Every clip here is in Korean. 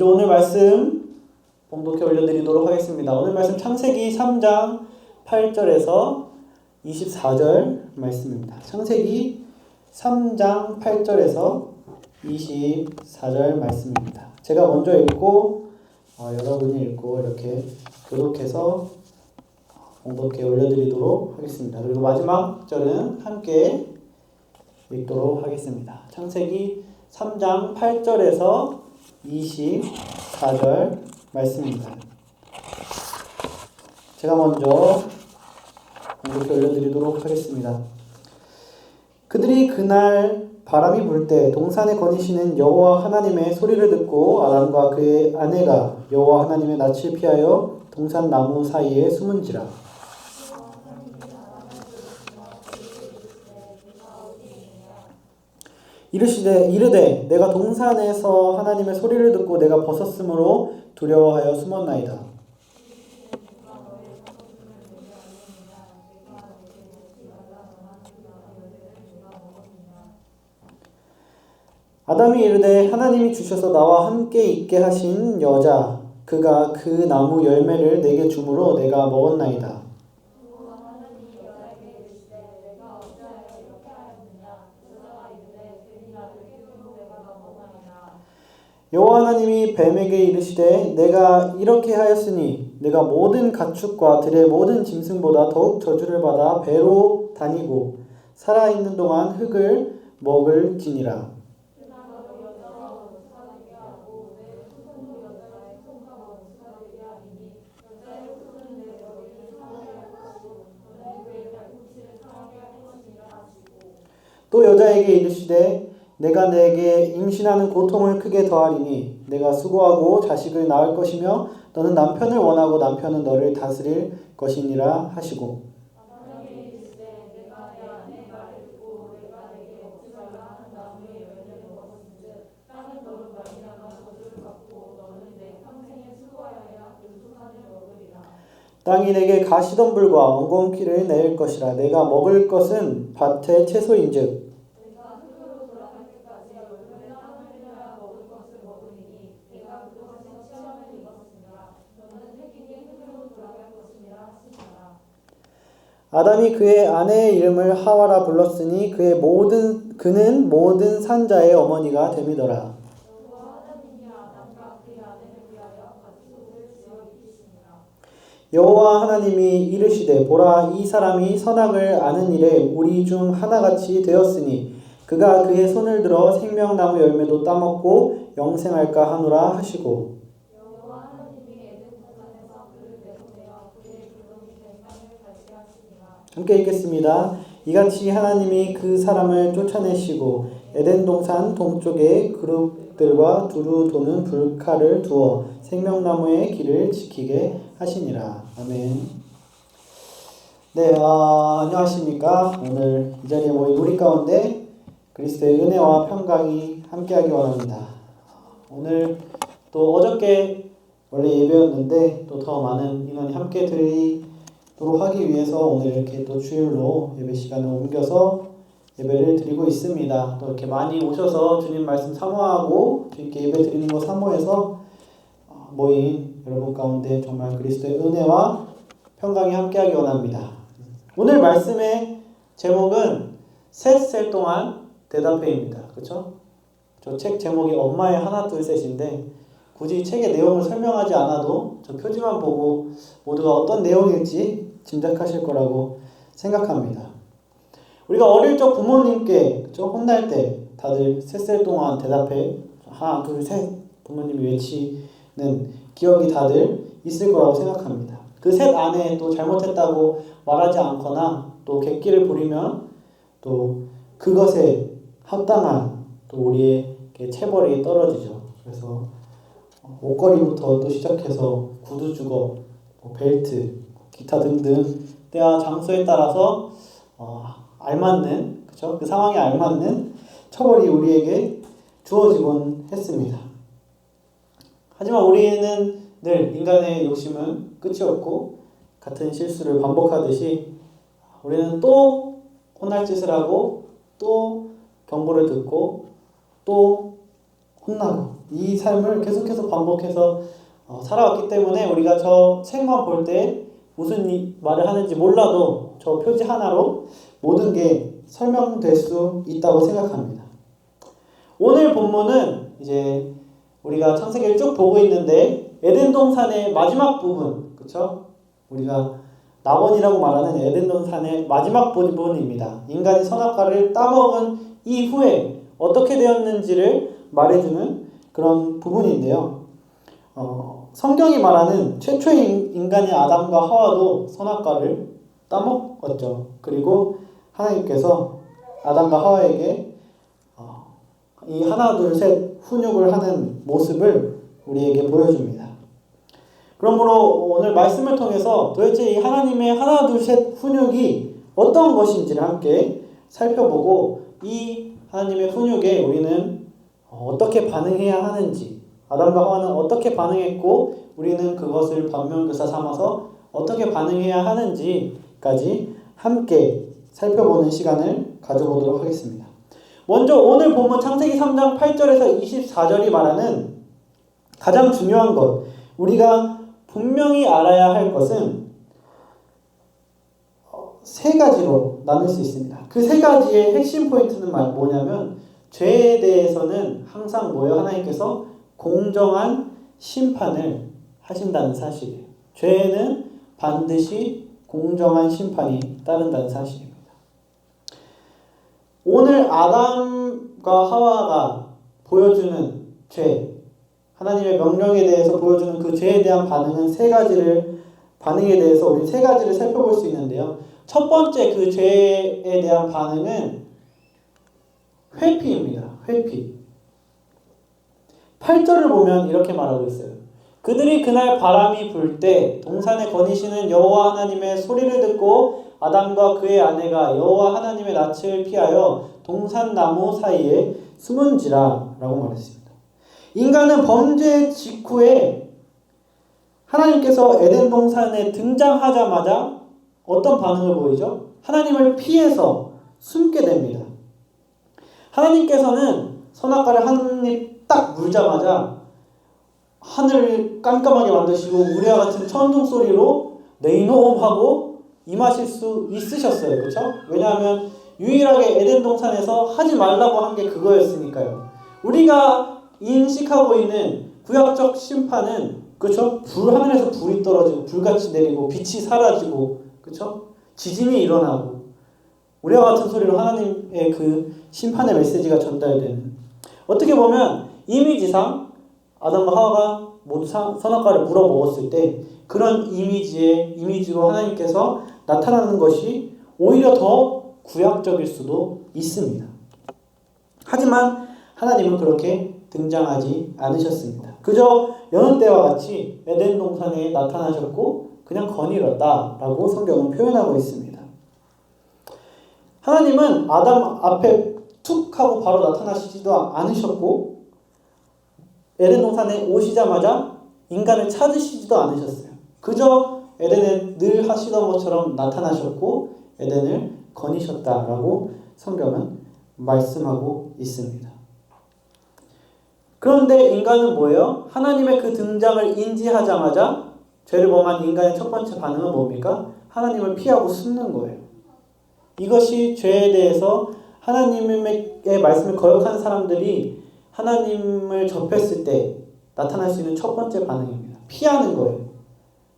먼저 오늘 말씀 봉독해 올려드리도록 하겠습니다. 오늘 말씀 창세기 3장 8절에서 24절 말씀입니다. 창세기 3장 8절에서 24절 말씀입니다. 제가 먼저 읽고 여러분이 읽고 이렇게 교독해서 봉독해 올려드리도록 하겠습니다. 그리고 마지막 절은 함께 읽도록 하겠습니다. 창세기 3장 8절에서 24절 말씀입니다. 제가 먼저 봉독해 올려드리도록 하겠습니다. 그들이 그날 바람이 불 때 동산에 거니시는 여호와 하나님의 소리를 듣고 아담과 그의 아내가 여호와 하나님의 낯을 피하여 동산 나무 사이에 숨은지라. 이르되 내가 동산에서 하나님의 소리를 듣고 내가 벗었으므로 두려워하여 숨었나이다. 아담이 이르되 하나님이 주셔서 나와 함께 있게 하신 여자 그가 그 나무 열매를 내게 주므로 내가 먹었나이다. 여호와 하나님이 뱀에게 이르시되 내가 이렇게 하였으니 내가 모든 가축과 들의 모든 짐승보다 더욱 저주를 받아 배로 다니고 살아있는 동안 흙을 먹을지니라. 또 여자에게 이르시되 내가 내게 임신하는 고통을 크게 더하리니 내가 수고하고 자식을 낳을 것이며 너는 남편을 원하고 남편은 너를 다스릴 것이니라 하시고 땅이 내게 가시덤불과 엉겅퀴를 내릴 것이라. 내가 먹을 것은 밭의 채소인즉 아담이 그의 아내의 이름을 하와라 불렀으니 그는 모든 산자의 어머니가 됨이더라. 여호와 하나님이 이르시되 보라 이 사람이 선악을 아는 일에 우리 중 하나같이 되었으니 그가 그의 손을 들어 생명나무 열매도 따먹고 영생할까 하노라 하시고 함께 읽겠습니다. 이같이 하나님이 그 사람을 쫓아내시고 에덴 동산 동쪽에 그룹들과 두루 도는 불칼을 두어 생명나무의 길을 지키게 하시니라. 아멘. 네, 안녕하십니까. 오늘 이 자리에 모인 우리 가운데 그리스도의 은혜와 평강이 함께하기 원합니다. 오늘 또 어저께 원래 예배였는데 또 더 많은 인원이 함께 드리도록 하기 위해서 오늘 이렇게 또 주일로 예배 시간을 옮겨서 예배를 드리고 있습니다. 또 이렇게 많이 오셔서 주님 말씀 사모하고 주님께 예배 드리는 거 사모해서 모인 여러분 가운데 정말 그리스도의 은혜와 평강이 함께하기 원합니다. 오늘 말씀의 제목은 셋 동안 대답해입니다. 그렇죠? 저 책 제목이 엄마의 하나 둘 셋인데 굳이 책의 내용을 설명하지 않아도 저 표지만 보고 모두가 어떤 내용일지 짐작하실 거라고 생각합니다. 우리가 어릴 적 부모님께 그렇죠? 혼날 때 다들 셋 동안 대답해 하나 둘 셋 부모님이 외치는 기억이 다들 있을 거라고 생각합니다. 그 셋 안에 또 잘못했다고 말하지 않거나 또 객기를 부리면 또 그것에 합당한 또 우리에게 체벌이 떨어지죠. 그래서 옷걸이부터 또 시작해서 구두 주걱, 벨트, 기타 등등 때와 장소에 따라서 알맞는 그렇죠? 그 상황에 알맞는 처벌이 우리에게 주어지곤 했습니다. 하지만 우리는 늘 인간의 욕심은 끝이 없고 같은 실수를 반복하듯이 우리는 또 혼날 짓을 하고 또 경고를 듣고 또 혼나고 이 삶을 계속해서 반복해서 살아왔기 때문에 우리가 저 책만 볼 때 무슨 말을 하는지 몰라도 저 표지 하나로 모든 게 설명될 수 있다고 생각합니다. 오늘 본문은 이제 우리가 창세기를 쭉 보고 있는데 에덴 동산의 마지막 부분, 그렇죠? 우리가 낙원이라고 말하는 에덴 동산의 마지막 부분입니다. 인간이 선악과를 따먹은 이후에 어떻게 되었는지를 말해주는 그런 부분인데요. 성경이 말하는 최초의 인간의 아담과 하와도 선악과를 따먹었죠. 그리고 하나님께서 아담과 하와에게 이 하나 둘 셋 훈육을 하는 모습을 우리에게 보여줍니다. 그러므로 오늘 말씀을 통해서 도대체 이 하나님의 하나 둘 셋 훈육이 어떤 것인지를 함께 살펴보고 이 하나님의 훈육에 우리는 어떻게 반응해야 하는지, 아담과 하와는 어떻게 반응했고 우리는 그것을 반면교사 삼아서 어떻게 반응해야 하는지까지 함께 살펴보는 시간을 가져보도록 하겠습니다. 먼저 오늘 본문 창세기 3장 8절에서 24절이 말하는 가장 중요한 것, 우리가 분명히 알아야 할 것은 세 가지로 나눌 수 있습니다. 그 세 가지의 핵심 포인트는 뭐냐면 죄에 대해서는 항상 하나님께서 공정한 심판을 하신다는 사실이에요. 죄에는 반드시 공정한 심판이 따른다는 사실입니다. 오늘 아담과 하와가 보여주는 죄, 하나님의 명령에 대해서 보여주는 그 죄에 대한 반응에 대해서 우리 세 가지를 살펴볼 수 있는데요. 첫 번째 그 죄에 대한 반응은 회피입니다. 회피. 8절을 보면 이렇게 말하고 있어요. 그들이 그날 바람이 불 때 동산에 거니시는 여호와 하나님의 소리를 듣고 아담과 그의 아내가 여호와 하나님의 낯을 피하여 동산 나무 사이에 숨은지라 라고 말했습니다. 인간은 범죄 직후에 하나님께서 에덴 동산에 등장하자마자 어떤 반응을 보이죠? 하나님을 피해서 숨게 됩니다. 하나님께서는 선악과를 한 입 딱 물자마자 하늘을 깜깜하게 만드시고 우리와 같은 천둥 소리로 네이놈 하고 임하실 수 있으셨어요. 그렇죠? 왜냐하면 유일하게 에덴 동산에서 하지 말라고 한 게 그거였으니까요. 우리가 인식하고 있는 구약적 심판은, 그렇죠? 하늘에서 불이 떨어지고 불같이 내리고 빛이 사라지고, 그렇죠? 지진이 일어나고 우리와 같은 소리로 하나님의 그 심판의 메시지가 전달되는, 어떻게 보면 이미지상 아담과 하와가 모두 선악과를 물어먹었을 때 그런 이미지로 하나님께서 나타나는 것이 오히려 더 구약적일 수도 있습니다. 하지만 하나님은 그렇게 등장하지 않으셨습니다. 그저 여느 때와 같이 에덴 동산에 나타나셨고 그냥 거닐었다라고 성경은 표현하고 있습니다. 하나님은 아담 앞에 툭 하고 바로 나타나시지도 않으셨고 에덴 동산에 오시자마자 인간을 찾으시지도 않으셨어요. 그저 에덴에 늘 하시던 것처럼 나타나셨고 에덴을 거니셨다라고 성경은 말씀하고 있습니다. 그런데 인간은 뭐예요? 하나님의 그 등장을 인지하자마자 죄를 범한 인간의 첫 번째 반응은 뭡니까? 하나님을 피하고 숨는 거예요. 이것이 죄에 대해서 하나님의 말씀을 거역하는 사람들이 하나님을 접했을 때 나타날 수 있는 첫 번째 반응입니다. 피하는 거예요.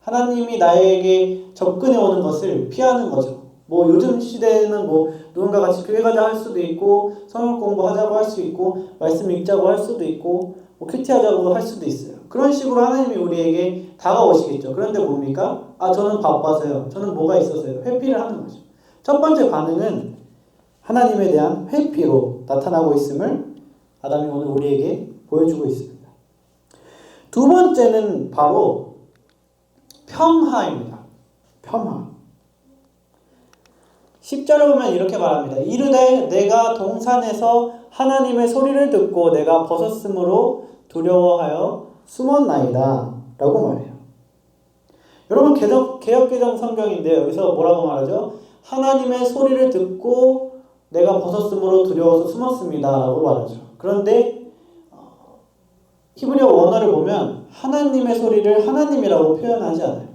하나님이 나에게 접근해 오는 것을 피하는 거죠. 요즘 시대에는 누군가 같이 교회 가자 할 수도 있고, 성경 공부하자고 할 수 있고, 말씀 읽자고 할 수도 있고, 큐티하자고 할 수도 있어요. 그런 식으로 하나님이 우리에게 다가오시겠죠. 그런데 뭡니까? 저는 바빠서요. 저는 뭐가 있어서요. 회피를 하는 거죠. 첫 번째 반응은 하나님에 대한 회피로 나타나고 있음을 아담이 오늘 우리에게 보여주고 있습니다. 두 번째는 바로 폄하입니다. 폄하. 10절을 보면 이렇게 말합니다. 이르되 내가 동산에서 하나님의 소리를 듣고 내가 벗었으므로 두려워하여 숨었나이다 라고 말해요. 여러분 개역개정 성경인데 여기서 뭐라고 말하죠? 하나님의 소리를 듣고 내가 벗었으므로 두려워서 숨었습니다 라고 말하죠. 그런데 히브리어 원어를 보면 하나님의 소리를 하나님이라고 표현하지 않아요.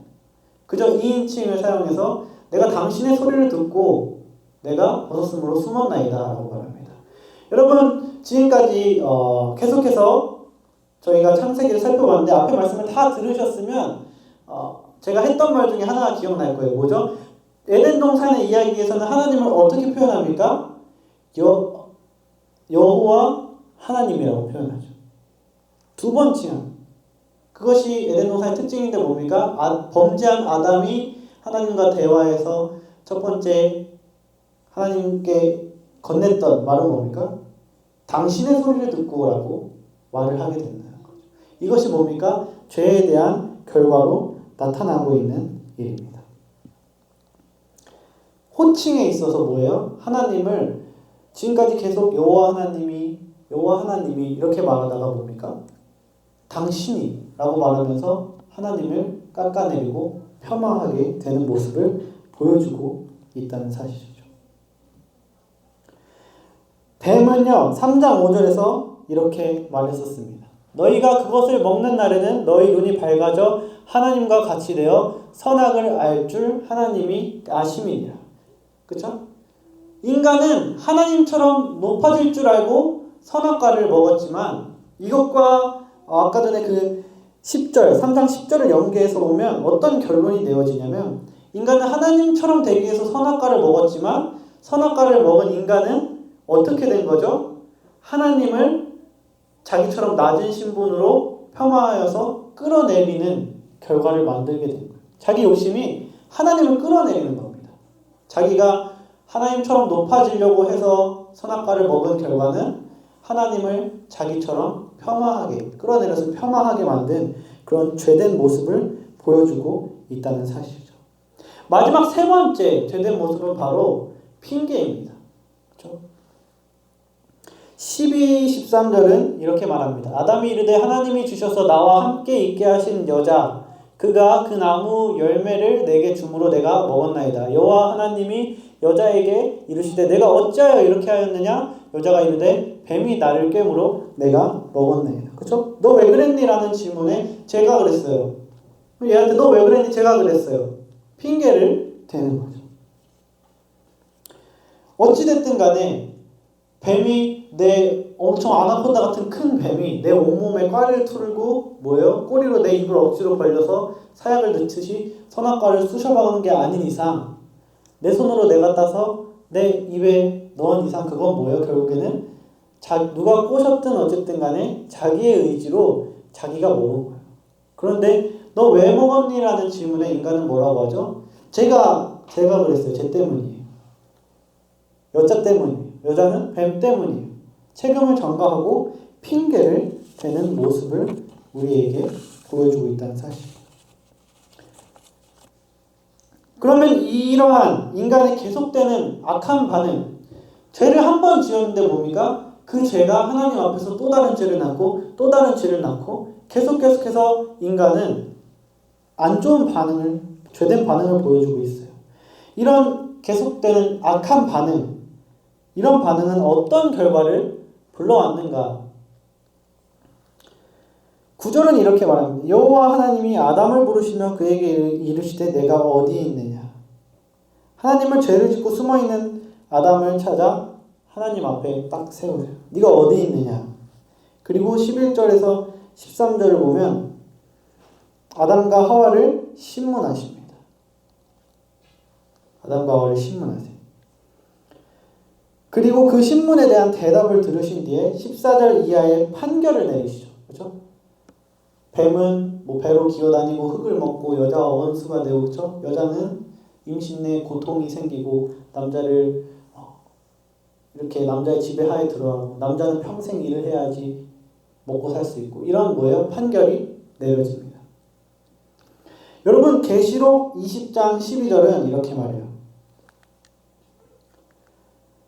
그저 2인칭을 사용해서 내가 당신의 소리를 듣고 내가 벗었으므로 숨었나이다 라고 말합니다. 여러분 지금까지 계속해서 저희가 창세기를 살펴봤는데 앞에 말씀을 다 들으셨으면 제가 했던 말 중에 하나가 기억날 거예요. 뭐죠? 에덴 동산의 이야기에서는 하나님을 어떻게 표현합니까? 여호와 하나님이라고 표현하죠. 두 번 칭함. 그것이 에덴 동산의 특징인데 뭡니까? 범죄한 아담이 하나님과 대화해서 첫 번째 하나님께 건넸던 말은 뭡니까? 당신의 소리를 듣고라고 말을 하게 된다는 거죠. 이것이 뭡니까? 죄에 대한 결과로 나타나고 있는 일입니다. 호칭에 있어서 뭐예요? 하나님을 지금까지 계속 여호와 하나님이 이렇게 말하다가 뭡니까? 당신이 라고 말하면서 하나님을 깎아내리고 폄하하게 되는 모습을 보여주고 있다는 사실이죠. 뱀은요 3장 5절에서 이렇게 말했었습니다. 너희가 그것을 먹는 날에는 너희 눈이 밝아져 하나님과 같이 되어 선악을 알 줄 하나님이 아심이니라. 그쵸? 인간은 하나님처럼 높아질 줄 알고 선악과를 먹었지만 이것과 아까 전에 그 10절, 3장 10절을 연계해서 보면 어떤 결론이 내어지냐면 인간은 하나님처럼 되기 위해서 선악과를 먹었지만 선악과를 먹은 인간은 어떻게 된 거죠? 하나님을 자기처럼 낮은 신분으로 폄하하여서 끌어내리는 결과를 만들게 된 거예요. 자기 욕심이 하나님을 끌어내리는 겁니다. 자기가 하나님처럼 높아지려고 해서 선악과를 먹은 결과는 하나님을 자기처럼 폄하하게 끌어내려서 폄하하게 만든 그런 죄된 모습을 보여주고 있다는 사실이죠. 마지막 세 번째 죄된 모습은 바로 핑계입니다. 그렇죠? 12, 13절은 이렇게 말합니다. 아담이 이르되 하나님이 주셔서 나와 함께 있게 하신 여자 그가 그 나무 열매를 내게 주므로 내가 먹었나이다. 여호와 하나님이 여자에게 이르시되 내가 어찌하여 이렇게 하였느냐? 여자가 이르되 뱀이 나를 꿰므로 내가 먹었나이다. 그렇죠? 너 왜 그랬니? 라는 질문에 제가 그랬어요. 얘한테 너 왜 그랬니? 제가 그랬어요. 핑계를 대는 거죠. 어찌됐든 간에 뱀이 내 엄청 아나콘다 같은 큰 뱀이 내 온몸에 꽈리를 뚫고 뭐예요? 꼬리로 내 입을 억지로 벌려서 사약을 넣듯이 선악과를 쑤셔박은 게 아닌 이상 내 손으로 내가 따서 내 입에 넣은 이상 그건 뭐예요? 결국에는 누가 꼬셨든 어쨌든 간에 자기의 의지로 자기가 먹은 거예요. 그런데 너 왜 먹었니? 라는 질문에 인간은 뭐라고 하죠? 제가 그랬어요. 쟤 때문이에요. 여자 때문이에요. 여자는 뱀 때문이에요. 책임을 전가하고 핑계를 대는 모습을 우리에게 보여주고 있다는 사실입니다. 그러면 이러한 인간의 계속되는 악한 반응, 죄를 한 번 지었는데 뭡니까? 그 죄가 하나님 앞에서 또 다른 죄를 낳고 또 다른 죄를 낳고 계속해서 인간은 안 좋은 반응을, 죄된 반응을 보여주고 있어요. 이런 계속되는 악한 반응, 이런 반응은 어떤 결과를 불러왔는가? 9절은 이렇게 말합니다. 여호와 하나님이 아담을 부르시며 그에게 이르시되 내가 어디 있느냐? 하나님은 죄를 짓고 숨어있는 아담을 찾아 하나님 앞에 딱 세우세요. 네가 어디 있느냐? 그리고 11절에서 13절을 보면 아담과 하와를 신문하십니다. 아담과 하와를 신문하세요. 그리고 그 신문에 대한 대답을 들으신 뒤에 14절 이하의 판결을 내리시죠. 그렇죠? 뱀은 배로 기어다니고 흙을 먹고 여자와 원수가 되고, 그렇죠? 여자는 임신 내 고통이 생기고 남자를 이렇게 남자의 지배하에 들어가고 남자는 평생 일을 해야지 먹고 살 수 있고 이런 뭐예요? 판결이 내려집니다. 여러분 계시록 20장 12절은 이렇게 말해요.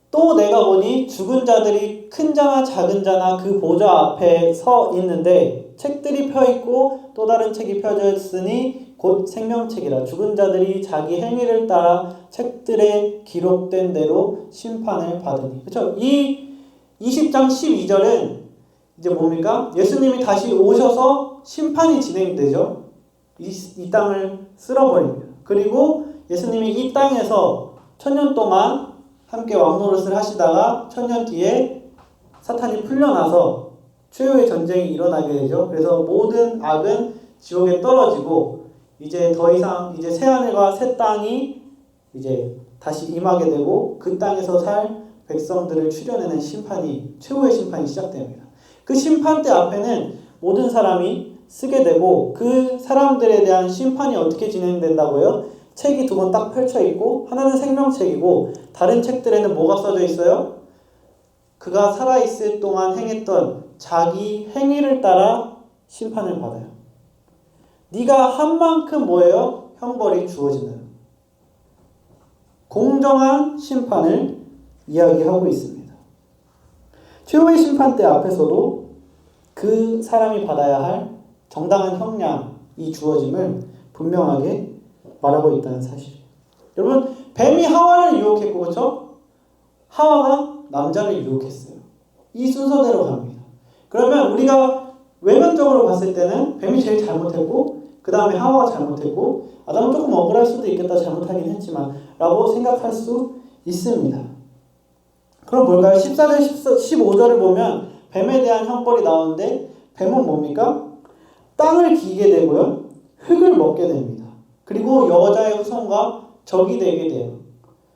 또 내가 보니 죽은 자들이 큰 자나 작은 자나 그 보좌 앞에 서 있는데 책들이 펴있고 또 다른 책이 펴져 있으니 곧 생명책이라. 죽은 자들이 자기 행위를 따라 책들에 기록된 대로 심판을 받으니. 그렇죠? 이 20장 12절은 이제 뭡니까? 예수님이 다시 오셔서 심판이 진행되죠. 이 땅을 쓸어버립니다. 그리고 예수님이 이 땅에서 1000년 동안 함께 왕노릇을 하시다가 1000년 뒤에 사탄이 풀려나서 최후의 전쟁이 일어나게 되죠. 그래서 모든 악은 지옥에 떨어지고 이제 더 이상 이제 새 하늘과 새 땅이 이제 다시 임하게 되고 그 땅에서 살 백성들을 추려내는 심판이 최후의 심판이 시작됩니다. 그 심판대 앞에는 모든 사람이 쓰게 되고 그 사람들에 대한 심판이 어떻게 진행된다고요? 책이 두 번 딱 펼쳐 있고 하나는 생명책이고 다른 책들에는 뭐가 써져 있어요? 그가 살아있을 동안 행했던 자기 행위를 따라 심판을 받아요. 네가 한 만큼 뭐예요? 형벌이 주어지는 공정한 심판을 이야기하고 있습니다. 최후의 심판대 앞에서도 그 사람이 받아야 할 정당한 형량이 주어짐을 분명하게 말하고 있다는 사실이에요. 여러분, 뱀이 하와를 유혹했고, 그렇죠? 하와가 남자를 유혹했어요. 이 순서대로 갑니다. 그러면 우리가 외면적으로 봤을 때는 뱀이 제일 잘못했고 그 다음에 하와가 잘못했고 아담은 조금 억울할 수도 있겠다, 잘못하긴 했지만 라고 생각할 수 있습니다. 그럼 뭘까요? 14절, 15절을 보면 뱀에 대한 형벌이 나오는데 뱀은 뭡니까? 땅을 기게 되고요. 흙을 먹게 됩니다. 그리고 여자의 후손과 적이 되게 돼요.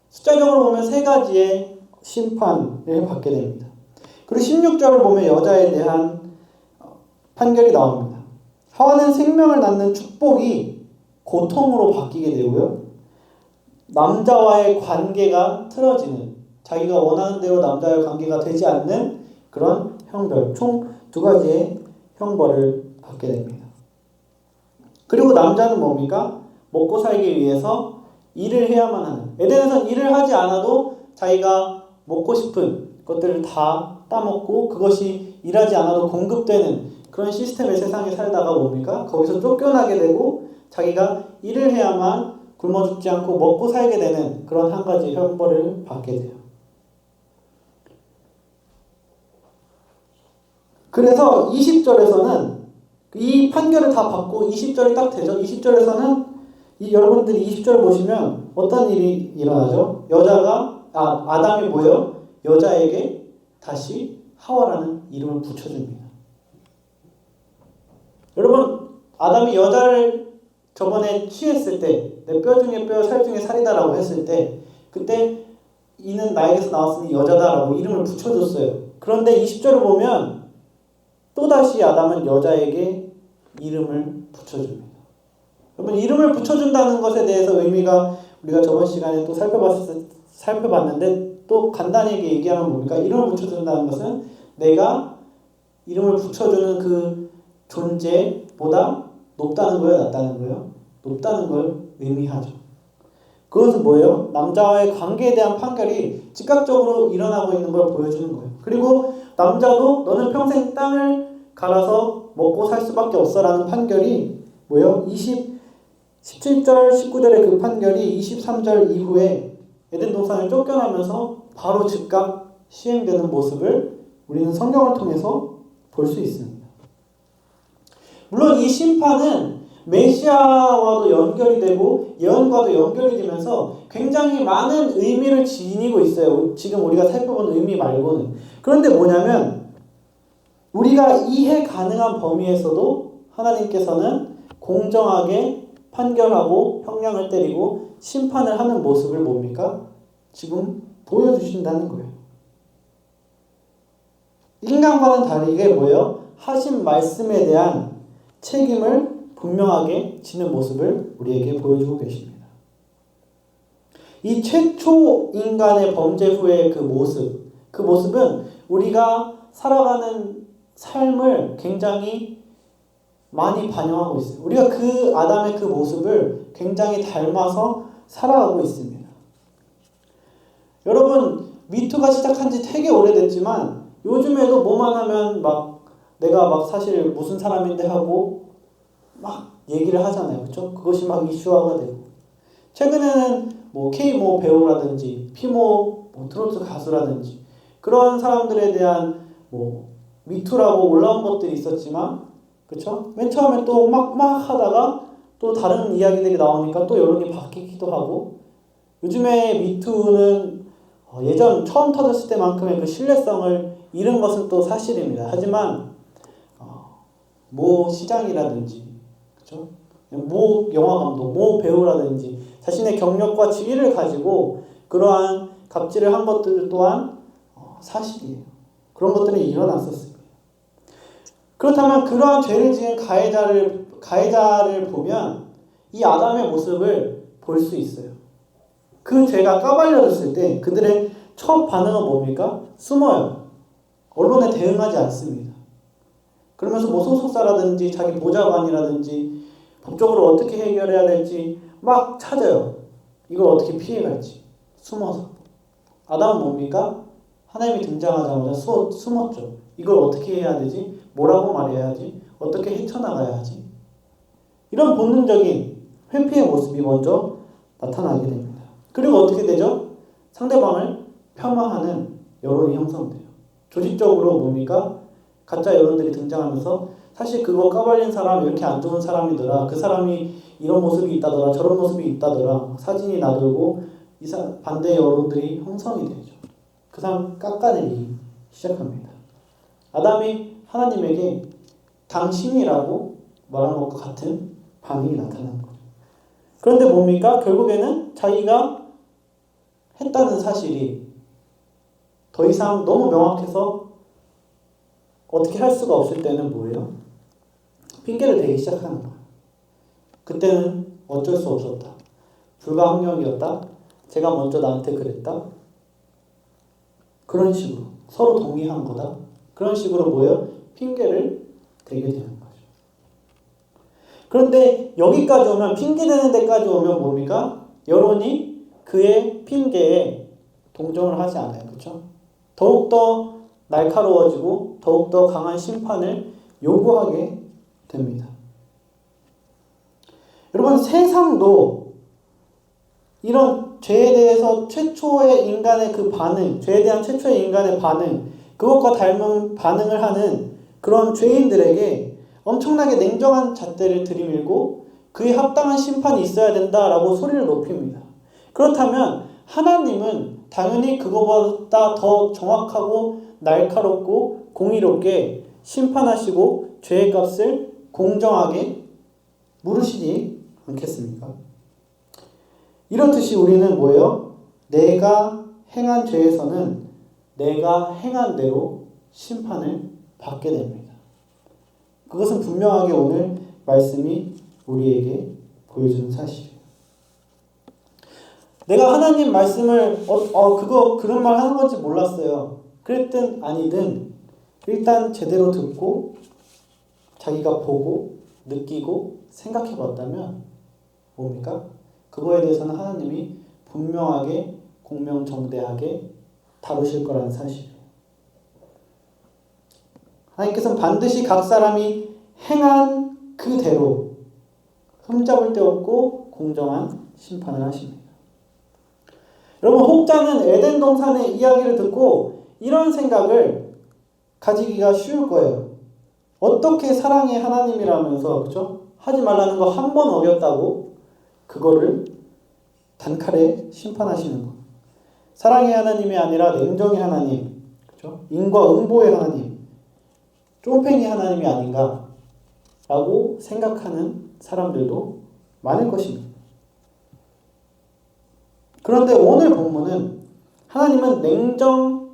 숫자적으로 보면 세 가지의 심판을 받게 됩니다. 그리고 16절을 보면 여자에 대한 판결이 나옵니다. 하와는 생명을 낳는 축복이 고통으로 바뀌게 되고요. 남자와의 관계가 틀어지는, 자기가 원하는 대로 남자와의 관계가 되지 않는 그런 형벌, 총 두 가지의 형벌을 받게 됩니다. 그리고 남자는 뭡니까? 먹고 살기 위해서 일을 해야만 하는, 에덴에서는 일을 하지 않아도 자기가 먹고 싶은 것들을 다 따먹고 그것이 일하지 않아도 공급되는 그런 시스템의 세상에 살다가 뭡니까? 거기서 쫓겨나게 되고 자기가 일을 해야만 굶어 죽지 않고 먹고 살게 되는 그런 한 가지 형벌을 받게 돼요. 그래서 20절에서는 이 판결을 다 받고 20절이 딱 되죠. 20절에서는 여러분들이 20절 보시면 어떤 일이 일어나죠? 아담이 뭐예요? 여자에게 다시 하와라는 이름을 붙여줍니다. 여러분, 아담이 여자를 저번에 취했을 때, 내 뼈 중에 뼈, 살 중에 살이다라고 했을 때, 그때 이는 나에게서 나왔으니 여자다라고 이름을 붙여줬어요. 그런데 20절을 보면 또다시 아담은 여자에게 이름을 붙여줍니다. 여러분, 이름을 붙여준다는 것에 대해서 의미가 우리가 저번 시간에 또 살펴봤는데 또 간단히 얘기하면 뭡니까? 이름을 붙여준다는 것은 내가 이름을 붙여주는 그 존재보다 높다는 거예요? 낮다는 거예요? 높다는 걸 의미하죠. 그것은 뭐예요? 남자와의 관계에 대한 판결이 즉각적으로 일어나고 있는 걸 보여주는 거예요. 그리고 남자도 너는 평생 땅을 갈아서 먹고 살 수밖에 없어 라는 판결이 뭐예요? 17절, 19절의 그 판결이 23절 이후에 에덴 동산을 쫓겨나면서 바로 즉각 시행되는 모습을 우리는 성경을 통해서 볼 수 있습니다. 물론 이 심판은 메시아와도 연결이 되고 예언과도 연결이 되면서 굉장히 많은 의미를 지니고 있어요. 지금 우리가 살펴본 의미 말고는. 그런데 뭐냐면 우리가 이해 가능한 범위에서도 하나님께서는 공정하게 판결하고 형량을 때리고 심판을 하는 모습을 뭡니까? 지금 보여주신다는 거예요. 인간과는 다르게 뭐예요? 하신 말씀에 대한 책임을 분명하게 지는 모습을 우리에게 보여주고 계십니다. 이 최초 인간의 범죄 후의 그 모습은 우리가 살아가는 삶을 굉장히 많이 반영하고 있어요. 우리가 그 아담의 그 모습을 굉장히 닮아서 살아가고 있습니다. 여러분, 미투가 시작한 지 되게 오래됐지만 요즘에도 뭐만 하면 내가 사실 무슨 사람인데 하고 막 얘기를 하잖아요. 그렇죠? 그것이 막 이슈화가 되고. 최근에는 K 배우라든지 트로트 가수라든지 그런 사람들에 대한 미투라고 올라온 것들이 있었지만, 그쵸? 맨 처음에 또 막 하다가 또 다른 이야기들이 나오니까 또 여론이 바뀌기도 하고, 요즘에 미투는 예전 처음 터졌을 때만큼의 그 신뢰성을 잃은 것은 또 사실입니다. 하지만 모 시장이라든지, 그쵸? 모 영화감독, 모 배우라든지 자신의 경력과 지위를 가지고 그러한 갑질을 한 것들 또한 사실이에요. 그런 것들이 일어났었습니다. 그렇다면 그러한 죄를 지은 가해자를 보면 이 아담의 모습을 볼 수 있어요. 그 죄가 까발려졌을 때 그들의 첫 반응은 뭡니까? 숨어요. 언론에 대응하지 않습니다. 그러면서 뭐 소속사라든지 자기 보좌관이라든지 법적으로 어떻게 해결해야 될지 막 찾아요. 이걸 어떻게 피해갈지. 숨어서. 아담은 뭡니까? 하나님이 등장하자마자 숨었죠. 이걸 어떻게 해야 되지? 뭐라고 말해야 하지? 어떻게 헤쳐나가야 하지? 이런 본능적인 회피의 모습이 먼저 나타나게 됩니다. 그리고 어떻게 되죠? 상대방을 폄하하는 여론이 형성돼요. 조직적으로 뭡니까? 가짜 여론들이 등장하면서 사실 그거 까발린 사람 이렇게 안 좋은 사람이더라. 그 사람이 이런 모습이 있다더라. 저런 모습이 있다더라. 사진이 나돌고 반대 여론들이 형성이 되죠. 그 사람 깎아내리기 시작합니다. 아담이 하나님에게 당신이라고 말한 것과 같은 반응이 나타난 거예요. 그런데 뭡니까? 결국에는 자기가 했다는 사실이 더 이상 너무 명확해서 어떻게 할 수가 없을 때는 뭐예요? 핑계를 대기 시작하는 거예요. 그때는 어쩔 수 없었다. 불가항력이었다. 제가 먼저 나한테 그랬다. 그런 식으로 서로 동의한 거다. 그런 식으로 뭐예요? 핑계를 대게 되는 거죠. 그런데 여기까지 오면 핑계대는 데까지 오면 뭡니까? 여론이 그의 핑계에 동정을 하지 않아요. 그렇죠? 더욱더 날카로워지고 더욱더 강한 심판을 요구하게 됩니다. 여러분 세상도 이런 죄에 대해서 최초의 인간의 그 반응, 죄에 대한 최초의 인간의 반응, 그것과 닮은 반응을 하는 그런 죄인들에게 엄청나게 냉정한 잣대를 들이밀고 그에 합당한 심판이 있어야 된다라고 소리를 높입니다. 그렇다면 하나님은 당연히 그거보다 더 정확하고 날카롭고 공의롭게 심판하시고 죄의 값을 공정하게 물으시지 않겠습니까? 이렇듯이 우리는 뭐예요? 내가 행한 죄에서는 내가 행한 대로 심판을 받게 됩니다. 그것은 분명하게 오늘 말씀이 우리에게 보여주는 사실이에요. 내가 하나님 말씀을 그런 말 하는 건지 몰랐어요. 그랬든 아니든 일단 제대로 듣고 자기가 보고 느끼고 생각해 봤다면 뭡니까? 그거에 대해서는 하나님이 분명하게 공명정대하게 다루실 거라는 사실이에요. 하나님께서는 반드시 각 사람이 행한 그대로 흠잡을 데 없고 공정한 심판을 하십니다. 여러분 혹자는 에덴 동산의 이야기를 듣고 이런 생각을 가지기가 쉬울 거예요. 어떻게 사랑의 하나님이라면서 그렇죠? 하지 말라는 거 한 번 어겼다고 그거를 단칼에 심판하시는 것. 사랑의 하나님이 아니라 냉정의 하나님, 그렇죠? 인과 응보의 하나님, 쫌팽이 하나님이 아닌가라고 생각하는 사람들도 많을 것입니다. 그런데 오늘 본문은 하나님은 냉정하시고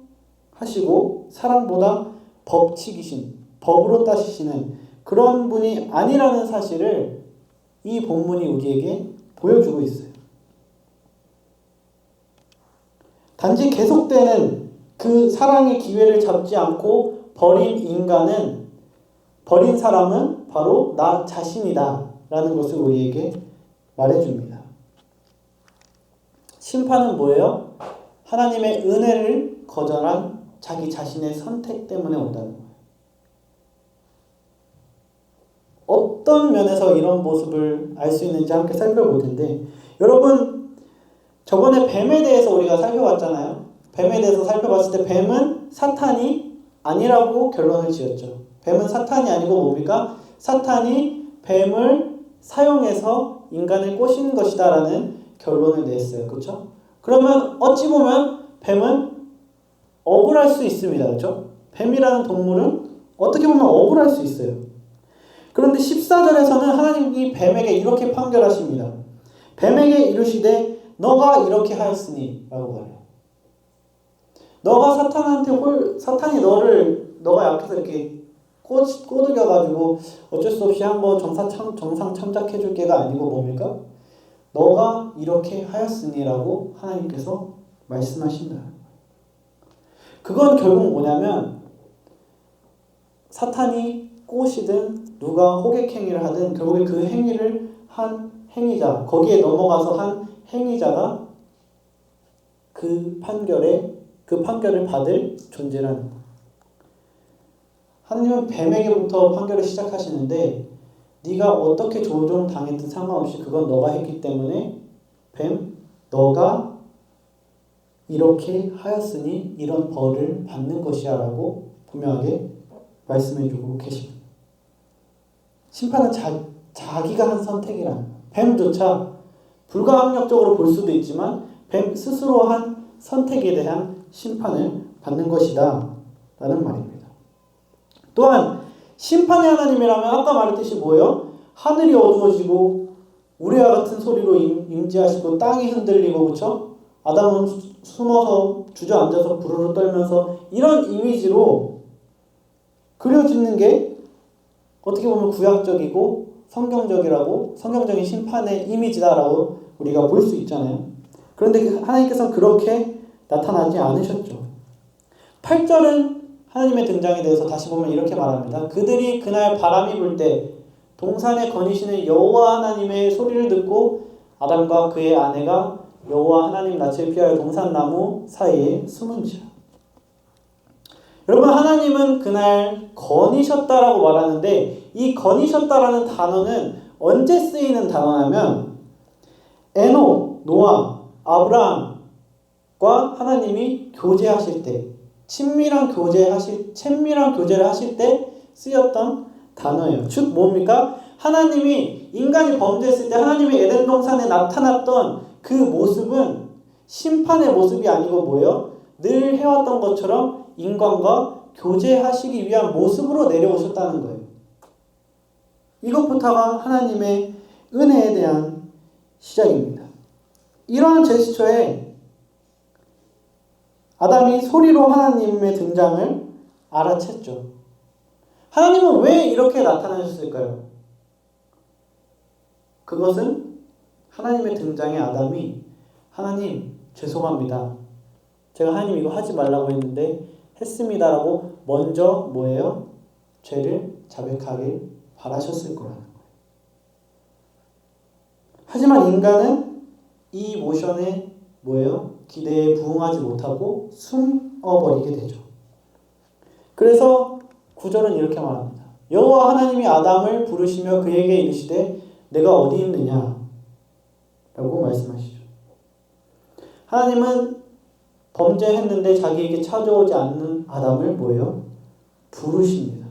사랑보다 법칙이신, 법으로 따지시는 그런 분이 아니라는 사실을 이 본문이 우리에게 보여주고 있어요. 단지 계속되는 그 사랑의 기회를 잡지 않고 버린 사람은 바로 나 자신이다 라는 것을 우리에게 말해줍니다. 심판은 뭐예요? 하나님의 은혜를 거절한 자기 자신의 선택 때문에 온다는 거예요. 어떤 면에서 이런 모습을 알 수 있는지 함께 살펴볼 텐데, 여러분 저번에 뱀에 대해서 우리가 살펴봤잖아요. 뱀에 대해서 살펴봤을 때 뱀은 사탄이 아니라고 결론을 지었죠. 뱀은 사탄이 아니고 뭡니까? 사탄이 뱀을 사용해서 인간을 꼬신 것이다 라는 결론을 냈어요. 그렇죠? 그러면 어찌 보면 뱀은 억울할 수 있습니다. 그렇죠? 뱀이라는 동물은 어떻게 보면 억울할 수 있어요. 그런데 14절에서는 하나님이 뱀에게 이렇게 판결하십니다. 뱀에게 이르시되 너가 이렇게 하였으니 라고 말해요. 너가 사탄이 너가 약해서 이렇게 꼬드겨가지고 어쩔 수 없이 한번 정상 참작해줄게가 아니고 뭡니까? 너가 이렇게 하였으니라고 하나님께서 말씀하신다. 그건 결국 뭐냐면 사탄이 꼬시든 누가 호객행위를 하든 결국에 그 행위를 한 행위자, 거기에 넘어가서 한 행위자가 그 판결을 받을 존재라는 거예요. 하나님은 뱀에게부터 판결을 시작하시는데 네가 어떻게 조종당했든 상관없이 그건 너가 했기 때문에 뱀, 너가 이렇게 하였으니 이런 벌을 받는 것이야 라고 분명하게 말씀해주고 계십니다. 심판은 자기가 한 선택이라는 거예요. 뱀조차 불가항력적으로 볼 수도 있지만 뱀 스스로 한 선택에 대한 심판을 받는 것이다 라는 말입니다. 또한 심판의 하나님이라면 아까 말했듯이 뭐예요? 하늘이 어두워지고 우레와 같은 소리로 임재하시고 땅이 흔들리고 그렇죠? 아담은 숨어서 주저앉아서 부르르 떨면서 이런 이미지로 그려지는 게 어떻게 보면 구약적이고 성경적인 심판의 이미지다라고 우리가 볼 수 있잖아요. 그런데 하나님께서는 그렇게 나타나지 않으셨죠. 8절은 하나님의 등장에 대해서 다시 보면 이렇게 말합니다. 그들이 그날 바람이 불 때 동산에 거니시는 여호와 하나님의 소리를 듣고 아담과 그의 아내가 여호와 하나님 낯을 피하여 동산나무 사이에 숨은지라. 여러분, 하나님은 그날 거니셨다라고 말하는데 이 거니셨다라는 단어는 언제 쓰이는 단어냐면 에녹, 노아, 아브라함과 하나님이 교제하실 때 친밀한 교제를 하실 때 쓰였던 단어예요. 즉 뭡니까? 하나님이 인간이 범죄했을 때 하나님이 에덴 동산에 나타났던 그 모습은 심판의 모습이 아니고 뭐예요? 늘 해왔던 것처럼 인간과 교제하시기 위한 모습으로 내려오셨다는 거예요. 이것부터가 하나님의 은혜에 대한 시작입니다. 이러한 제스처에 아담이 소리로 하나님의 등장을 알아챘죠. 하나님은 왜 이렇게 나타나셨을까요? 그것은 하나님의 등장에 아담이 하나님 죄송합니다. 제가 하나님 이거 하지 말라고 했는데 했습니다라고 먼저 뭐예요? 죄를 자백하길 바라셨을 거라는 거예요. 하지만 인간은 이 모션에 뭐예요? 기대에 부응하지 못하고 숨어버리게 되죠. 그래서 9절은 이렇게 말합니다. 여호와 하나님이 아담을 부르시며 그에게 이르시되 내가 어디 있느냐? 라고 말씀하시죠. 하나님은 범죄했는데 자기에게 찾아오지 않는 아담을 뭐예요? 부르십니다.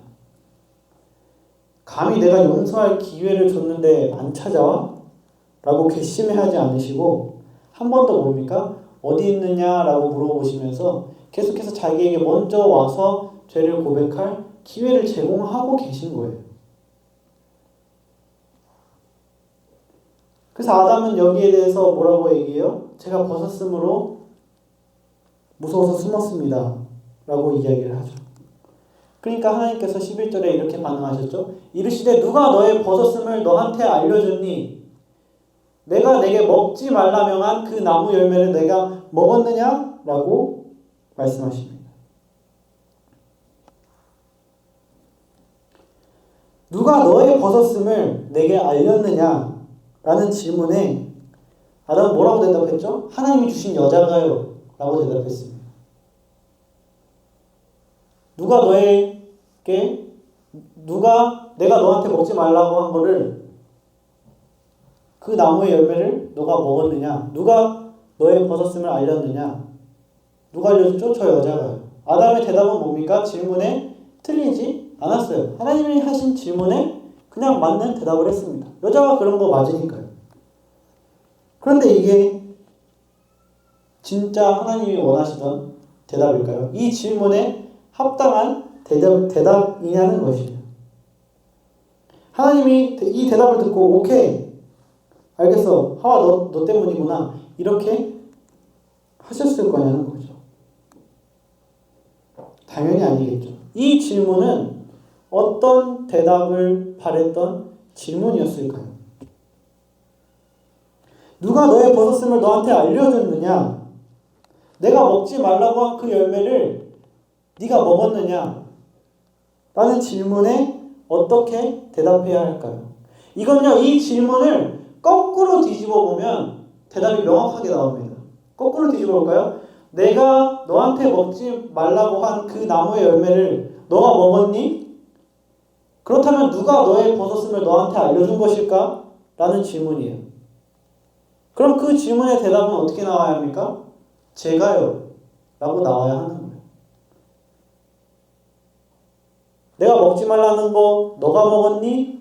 감히 내가 용서할 기회를 줬는데 안 찾아와? 라고 괘씸해하지 않으시고 한 번 더 뭡니까? 어디 있느냐라고 물어보시면서 계속해서 자기에게 먼저 와서 죄를 고백할 기회를 제공하고 계신 거예요. 그래서 아담은 여기에 대해서 뭐라고 얘기해요? 제가 벗었으므로 무서워서 숨었습니다. 라고 이야기를 하죠. 그러니까 하나님께서 11절에 이렇게 반응하셨죠. 이르시되 누가 너의 벗었음을 너한테 알려줬니? 내가 내게 먹지 말라 명한 그 나무 열매를 내가 먹었느냐? 라고 말씀하십니다. 누가 너의 벗었음을 내게 알렸느냐? 라는 질문에 아담은 뭐라고 대답했죠? 하나님이 주신 여자가요. 라고 대답했습니다. 내가 너한테 먹지 말라고 한 거를 그 나무의 열매를 너가 먹었느냐? 누가 너의 벗었음을 알렸느냐? 누가 알려줬죠? 저 여자가요. 아담의 대답은 뭡니까? 질문에 틀리지 않았어요. 하나님이 하신 질문에 그냥 맞는 대답을 했습니다. 여자가 그런 거 맞으니까요. 그런데 이게 진짜 하나님이 원하시던 대답일까요? 이 질문에 합당한 대답이냐는 것이에요. 하나님이 이 대답을 듣고 오케이 알겠어 하와 너 때문이구나 이렇게 하셨을 거냐는 거죠. 당연히 아니겠죠. 이 질문은 어떤 대답을 바랬던 질문이었을까요? 누가 너의 벗었음을 너한테 알려줬느냐? 내가 먹지 말라고 한 그 열매를 네가 먹었느냐? 라는 질문에 어떻게 대답해야 할까요? 이건요, 이 질문을 거꾸로 뒤집어 보면 대답이 명확하게 나옵니다. 거꾸로 뒤집어 볼까요? 내가 너한테 먹지 말라고 한 그 나무의 열매를 너가 먹었니? 그렇다면 누가 너의 벗었음을 너한테 알려준 것일까? 라는 질문이에요. 그럼 그 질문의 대답은 어떻게 나와야 합니까? 제가요 라고 나와야 하는 거예요. 내가 먹지 말라는 거 너가 먹었니?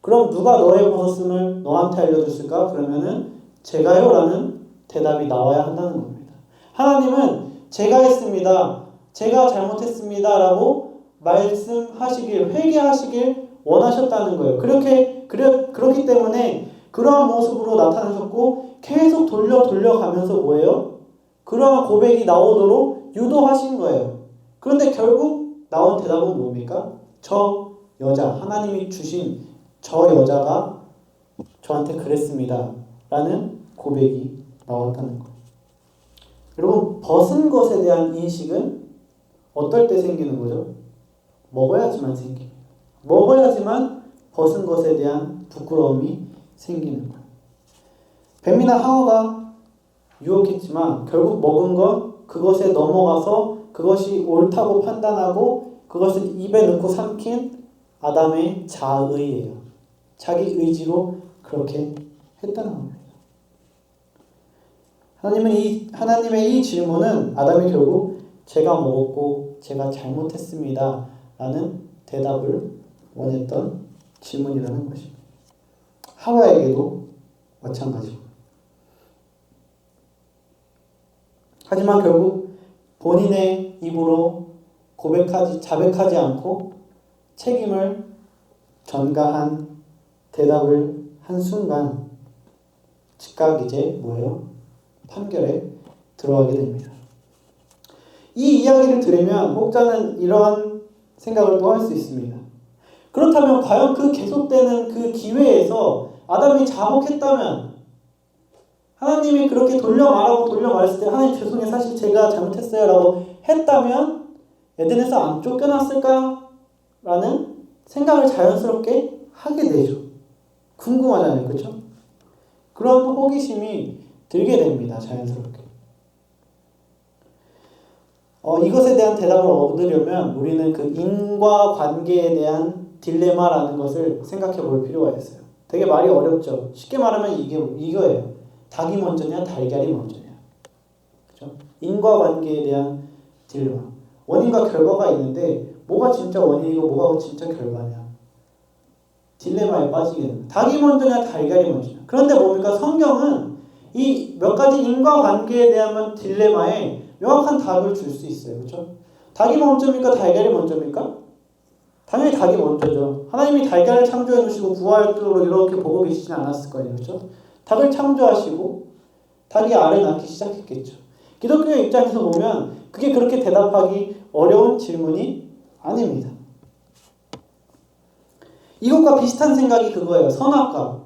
그럼 누가 너의 벗었음을 너한테 알려줬을까? 그러면은 제가요 라는 대답이 나와야 한다는 겁니다. 하나님은 제가 했습니다. 제가 잘못했습니다. 라고 말씀하시길, 회개하시길 원하셨다는 거예요. 그렇기 때문에 그러한 모습으로 나타나셨고 계속 돌려가면서 뭐예요? 그러한 고백이 나오도록 유도하신 거예요. 그런데 결국 나온 대답은 뭡니까? 저 여자, 하나님이 주신 저 여자가 저한테 그랬습니다. 라는 고백이 나왔다는 거예요. 여러분, 벗은 것에 대한 인식은 어떨 때 생기는 거죠? 먹어야지만 생깁니다. 먹어야지만 벗은 것에 대한 부끄러움이 생기는 거예요. 뱀이나 하와가 유혹했지만 결국 먹은 건 그것에 넘어가서 그것이 옳다고 판단하고 그것을 입에 넣고 삼킨 아담의 자의예요. 자기 의지로 그렇게 했다는 겁니다. 하나님의 이 질문은 아담이 결국 제가 먹었고 제가 잘못했습니다. 라는 대답을 원했던 질문이라는 것입니다. 하와에게도 마찬가지고. 하지만 결국 본인의 입으로 자백하지 않고 책임을 전가한 대답을 한 순간 즉각 이제 뭐예요? 판결에 들어가게 됩니다. 이 이야기를 들으면 혹자는 이러한 생각을 또 할 수 있습니다. 그렇다면 과연 그 계속되는 그 기회에서 아담이 자복했다면 하나님이 그렇게 돌려 말했을 때 하나님 죄송해요 사실 제가 잘못했어요 라고 했다면 에덴에서 안 쫓겨났을까? 라는 생각을 자연스럽게 하게 되죠. 궁금하잖아요. 그렇죠? 그런 호기심이 들게 됩니다. 자연스럽게. 이것에 대한 대답을 얻으려면 우리는 그 인과관계에 대한 딜레마라는 것을 생각해 볼 필요가 있어요. 되게 말이 어렵죠. 쉽게 말하면 이거예요. 닭이 먼저냐 달걀이 먼저냐. 그렇죠? 인과관계에 대한 딜레마. 원인과 결과가 있는데 뭐가 진짜 원인이고 뭐가 진짜 결과냐. 딜레마에 빠지게 됩니다. 닭이 먼저냐 달걀이 먼저냐. 그런데 뭡니까? 성경은 이 몇 가지 인과관계에 대한 딜레마에 명확한 답을 줄 수 있어요. 그렇죠? 닭이 먼저입니까? 달걀이 먼저입니까? 당연히 닭이 먼저죠. 하나님이 달걀을 창조해 놓으시고 부활도록 이렇게 보고 계시진 않았을 거예요. 그렇죠? 닭을 창조하시고 닭이 알을 낳기 시작했겠죠. 기독교 입장에서 보면 그게 그렇게 대답하기 어려운 질문이 아닙니다. 이것과 비슷한 생각이 그거예요. 선악과.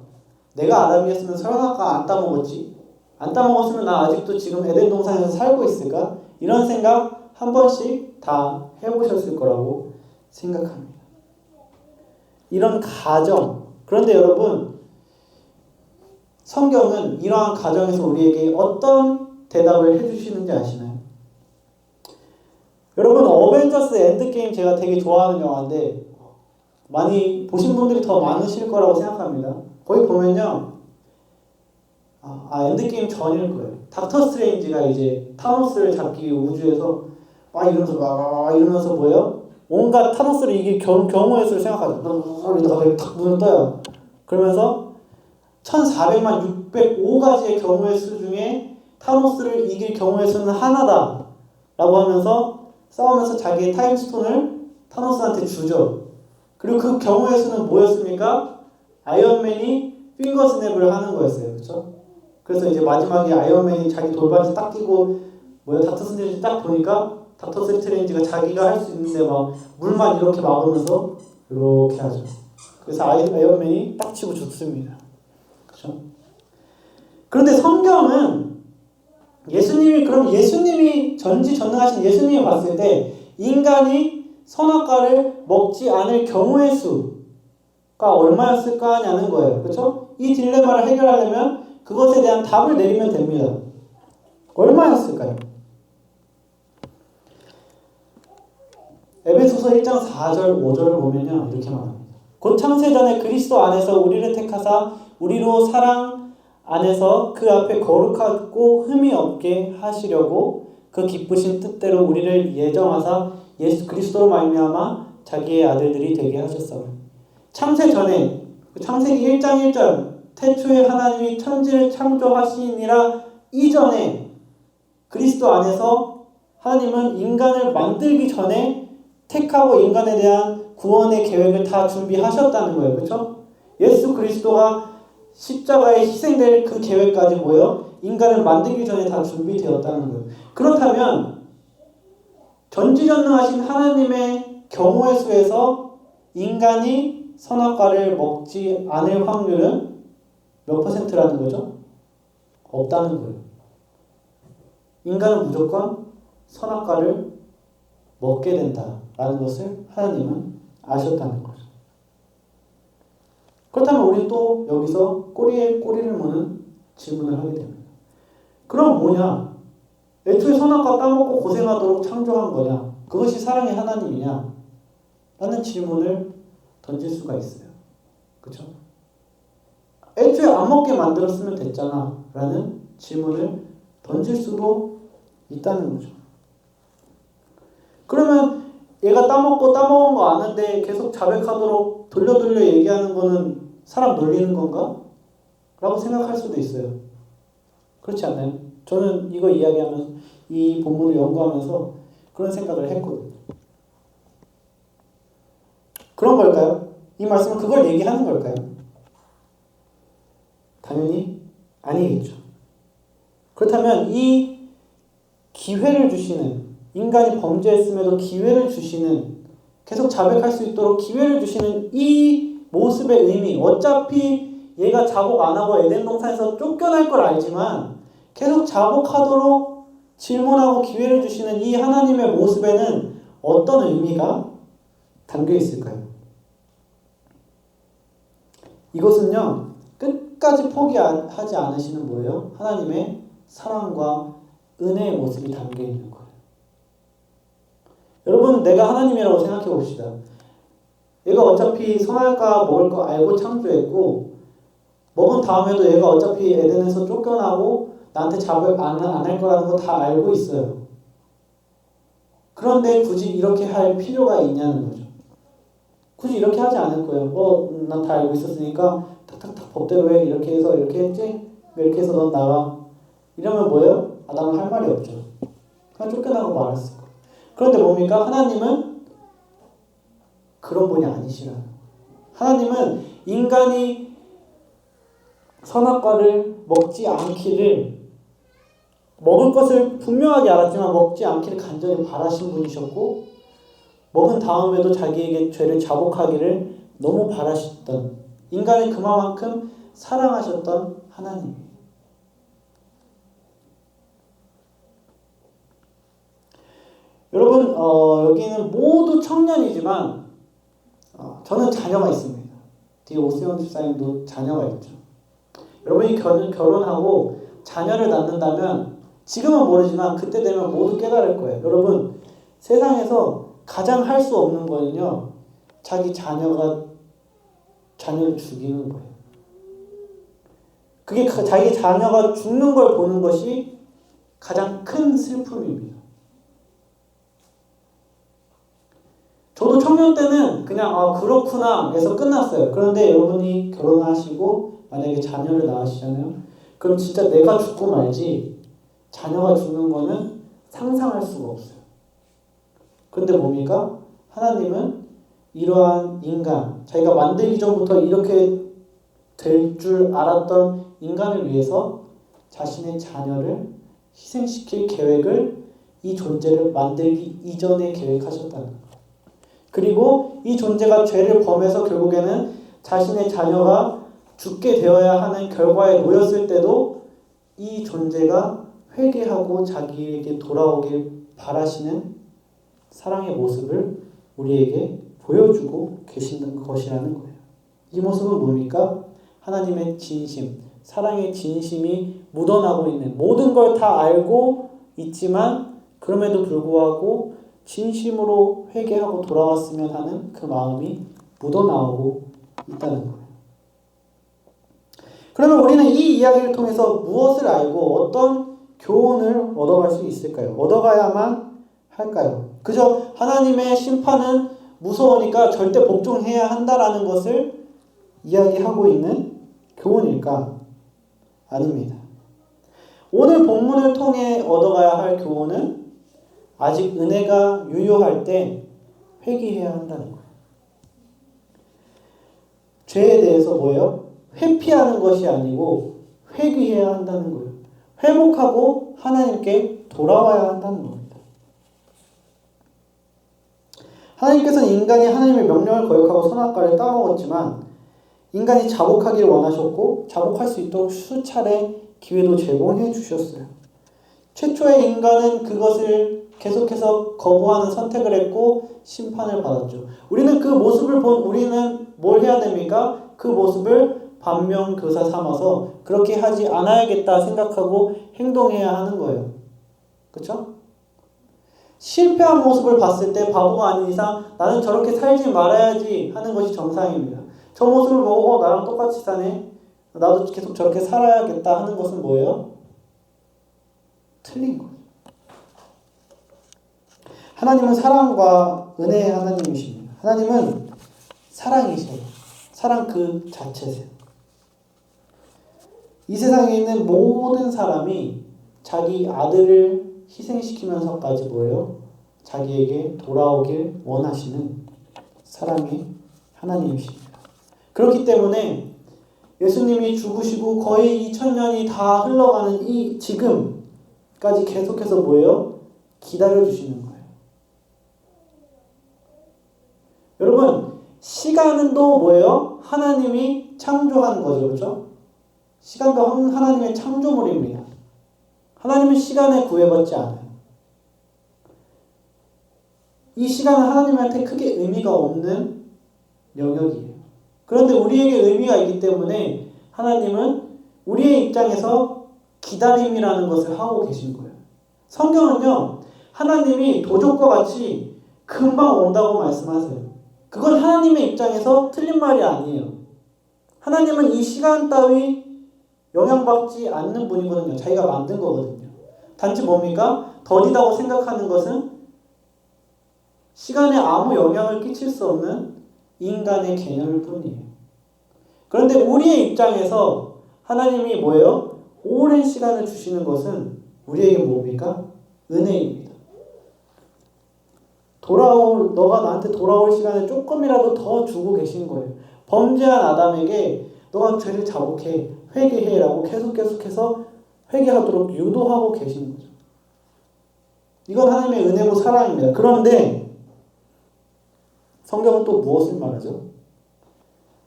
내가 아담이었으면 선악과 안 따먹었지? 안 따먹었으면 나 아직도 지금 에덴 동산에서 살고 있을까? 이런 생각 한 번씩 다 해보셨을 거라고 생각합니다. 이런 가정. 그런데 여러분, 성경은 이러한 가정에서 우리에게 어떤 대답을 해주시는지 아시나요? 여러분, 어벤져스 엔드게임 제가 되게 좋아하는 영화인데 많이 보신 분들이 더 많으실 거라고 생각합니다. 거기 보면요. 엔드게임 전일 거예요. 닥터 스트레인지가 이제 타노스를 잡기 위해 우주에서 막 이러면서 막 이러면서 뭐예요? 온갖 타노스를 이길 경우의 수를 생각하죠. 이러다가 갑자기 탁 눈을 떠요. 그러면서 1400만 605가지의 경우의 수 중에 타노스를 이길 경우의 수는 하나다 라고 하면서 싸우면서 자기의 타임스톤을 타노스한테 주죠. 그리고 그 경우의 수는 뭐였습니까? 아이언맨이 핑거 스냅을 하는 거였어요. 그렇죠? 그래서 이제 마지막에 아이언맨이 자기 돌반지 딱 끼고 닥터 스트레인지 딱 보니까 닥터 스트레인지가 자기가 할 수 있는데 막 물만 이렇게 막으면서 이렇게 하죠. 그래서 아이언맨이 딱 치고 죽습니다. 그렇죠? 그런데 성경은 예수님이 전지전능하신 예수님이 봤을 때 인간이 선악과를 먹지 않을 경우의 수가 얼마였을까 하냐는 거예요. 그렇죠? 이 딜레마를 해결하려면 그것에 대한 답을 내리면 됩니다. 얼마였을까요? 에베소서 1장 4절 5절을 보면요 이렇게 말합니다. 곧 창세전에 그리스도 안에서 우리를 택하사 우리로 사랑 안에서 그 앞에 거룩하고 흠이 없게 하시려고 그 기쁘신 뜻대로 우리를 예정하사 예수 그리스도로 말미암아 자기의 아들들이 되게 하셨어요. 창세전에 창세기 1장 1절 태초에 하나님이 천지를 창조하시니라 이전에 그리스도 안에서 하나님은 인간을 만들기 전에 택하고 인간에 대한 구원의 계획을 다 준비하셨다는 거예요. 그렇죠? 예수 그리스도가 십자가에 희생될 그 계획까지 뭐예요? 인간을 만들기 전에 다 준비되었다는 거예요. 그렇다면 전지전능하신 하나님의 경우의 수에서 인간이 선악과를 먹지 않을 확률은 몇 퍼센트라는 거죠? 없다는 거예요. 인간은 무조건 선악과를 먹게 된다라는 것을 하나님은 아셨다는 거죠. 그렇다면 우리 또 여기서 꼬리에 꼬리를 무는 질문을 하게 됩니다. 그럼 뭐냐? 애초에 선악과 따먹고 고생하도록 창조한 거냐? 그것이 사랑의 하나님이냐? 라는 질문을 던질 수가 있어요. 그렇죠? 애초에 안 먹게 만들었으면 됐잖아 라는 질문을 던질 수도 있다는 거죠. 그러면 얘가 따먹은 거 아는데 계속 자백하도록 돌려 얘기하는 거는 사람 놀리는 건가? 라고 생각할 수도 있어요. 그렇지 않나요? 저는 이거 이야기하면서 이 본문을 연구하면서 그런 생각을 했거든요. 그런 걸까요? 이 말씀은 그걸 얘기하는 걸까요? 당연히 아니겠죠. 그렇다면 이 기회를 주시는 인간이 범죄했음에도 기회를 주시는 계속 자백할 수 있도록 기회를 주시는 이 모습의 의미 어차피 얘가 자복 안 하고 에덴 동산에서 쫓겨날 걸 알지만 계속 자복하도록 질문하고 기회를 주시는 이 하나님의 모습에는 어떤 의미가 담겨 있을까요? 이것은요 끝까지 포기하지 않으시는 뭐예요? 하나님의 사랑과 은혜의 모습이 담겨 있는 거예요. 여러분 내가 하나님이라고 생각해 봅시다. 얘가 어차피 선할까 먹을 거 알고 창조했고 먹은 다음에도 얘가 어차피 에덴에서 쫓겨나고 나한테 자백 안 할 거라는 거 다 알고 있어요. 그런데 굳이 이렇게 할 필요가 있냐는 거죠. 굳이 이렇게 하지 않을 거예요. 난 다 알고 있었으니까 탁탁탁 법대로 해. 이렇게 해서 이렇게 했지? 이렇게 해서 넌 나가. 이러면 뭐예요? 나는 할 말이 없죠. 그냥 쫓겨나고 말았을 거예요. 그런데 뭡니까? 하나님은 그런 분이 아니시라는 거예요. 하나님은 인간이 선악과를 먹지 않기를 먹을 것을 분명하게 알았지만 먹지 않기를 간절히 바라신 분이셨고 먹은 다음에도 자기에게 죄를 자복하기를 너무 바라셨던 인간을 그만큼 사랑하셨던 하나님. 여러분 여기는 모두 청년이지만 저는 자녀가 있습니다. 뒤에 오세훈 집사님도 자녀가 있죠. 여러분이 결혼하고 자녀를 낳는다면 지금은 모르지만 그때 되면 모두 깨달을 거예요. 여러분 세상에서 가장 할 수 없는 거는요. 자기 자녀를 죽이는 거예요. 그게 자기 자녀가 죽는 걸 보는 것이 가장 큰 슬픔입니다. 저도 청년 때는 그냥 그렇구나 해서 끝났어요. 그런데 여러분이 결혼하시고 만약에 자녀를 낳으시잖아요. 그럼 진짜 내가 죽고 말지 자녀가 죽는 거는 상상할 수가 없어요. 그런데 뭡니까? 하나님은 이러한 인간, 자기가 만들기 전부터 이렇게 될 줄 알았던 인간을 위해서 자신의 자녀를 희생시킬 계획을 이 존재를 만들기 이전에 계획하셨다는 거예요. 그리고 이 존재가 죄를 범해서 결국에는 자신의 자녀가 죽게 되어야 하는 결과에 놓였을 때도 이 존재가 회개하고 자기에게 돌아오길 바라시는 사랑의 모습을 우리에게 보여주고 계시는 것이라는 거예요. 이 모습은 뭡니까? 하나님의 진심, 사랑의 진심이 묻어나고 있는, 모든 걸 다 알고 있지만 그럼에도 불구하고 진심으로 회개하고 돌아왔으면 하는 그 마음이 묻어나오고 있다는 거예요. 그러면 우리는 이 이야기를 통해서 무엇을 알고 어떤 교훈을 얻어갈 수 있을까요? 얻어가야만 할까요? 그저 하나님의 심판은 무서우니까 절대 복종해야 한다라는 것을 이야기하고 있는 교훈일까? 아닙니다. 오늘 본문을 통해 얻어가야 할 교훈은 아직 은혜가 유효할 때 회개해야 한다는 거예요. 죄에 대해서 뭐예요? 회피하는 것이 아니고 회개해야 한다는 거예요. 회복하고 하나님께 돌아와야 한다는 겁니다. 하나님께서는 인간이 하나님의 명령을 거역하고 선악과를 따먹었지만 인간이 자복하기를 원하셨고 자복할 수 있도록 수차례 기회도 제공해 주셨어요. 최초의 인간은 그것을 계속해서 거부하는 선택을 했고 심판을 받았죠. 우리는 그 모습을 본 우리는 뭘 해야 됩니까? 그 모습을 반면교사 삼아서 그렇게 하지 않아야겠다 생각하고 행동해야 하는 거예요. 그렇죠? 실패한 모습을 봤을 때 바보가 아닌 이상 나는 저렇게 살지 말아야지 하는 것이 정상입니다. 저 모습을 보고 나랑 똑같이 사네. 나도 계속 저렇게 살아야겠다 하는 것은 뭐예요? 틀린 거예요. 하나님은 사랑과 은혜의 하나님이십니다. 하나님은 사랑이세요. 사랑 그 자체세요. 이 세상에 있는 모든 사람이 자기 아들을 희생시키면서까지 뭐예요? 자기에게 돌아오길 원하시는 사랑의 하나님이십니다. 그렇기 때문에 예수님이 죽으시고 거의 2000년이 다 흘러가는 이 지금까지 계속해서 뭐예요? 기다려주시는 거예요. 여러분, 시간은 또 뭐예요? 하나님이 창조한 거죠. 그렇죠? 시간도 하나님의 창조물입니다. 하나님은 시간에 구애받지 않아요. 이 시간은 하나님한테 크게 의미가 없는 영역이에요. 그런데 우리에게 의미가 있기 때문에 하나님은 우리의 입장에서 기다림이라는 것을 하고 계신 거예요. 성경은요, 하나님이 도적과 같이 금방 온다고 말씀하세요. 그건 하나님의 입장에서 틀린 말이 아니에요. 하나님은 이 시간 따위 영향받지 않는 분이거든요. 자기가 만든 거거든요. 단지 뭡니까? 더디다고 생각하는 것은 시간에 아무 영향을 끼칠 수 없는 인간의 개념일 뿐이에요. 그런데 우리의 입장에서 하나님이 뭐예요? 오랜 시간을 주시는 것은 우리에게 뭡니까? 은혜입니다. 너가 나한테 돌아올 시간을 조금이라도 더 주고 계신 거예요. 범죄한 아담에게 너가 죄를 자복해, 회개해라고 계속해서 회개하도록 유도하고 계신 거죠. 이건 하나님의 은혜고 사랑입니다. 그런데 성경은 또 무엇을 말하죠?